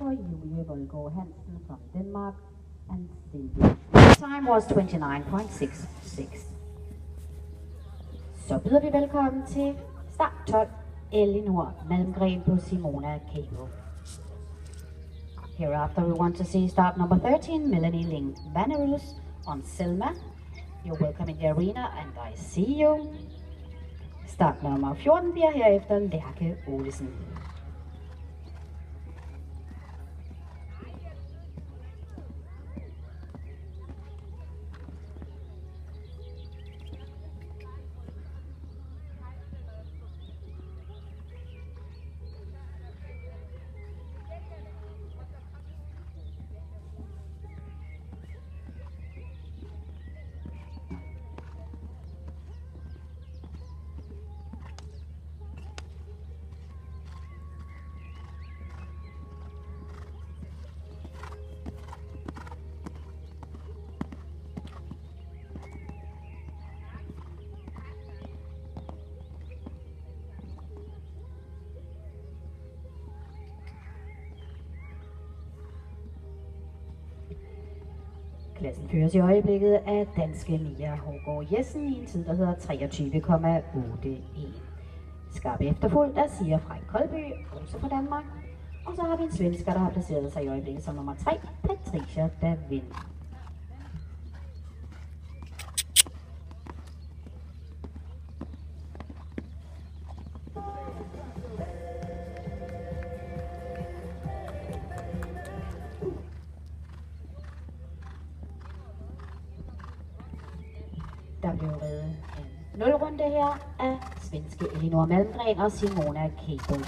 for Julie Volgaard Hansen from Denmark and Cindy. Time was 29.66. Så byder vi velkommen til start 12, Elinor Malmgren på Simona Cable. Hereafter we want to see start number 13, Melanie Ling Vanerus on Selma. You're welcome in the arena and I see you. Start nummer 14 bliver herefter Lærke Olesen. Klassen føres i øjeblikket af danske Mia Hårgaard Jessen i en tid, der hedder 23,81. Skarp efterfulgt af Sia Frey Kolby, også fra Danmark. Og så har vi en svensker, der har placeret sig i øjeblikket som nummer 3, Patricia Davin. Der blev reddet en 0-runde her af svenske Elinor Malmgren og Simona Cable.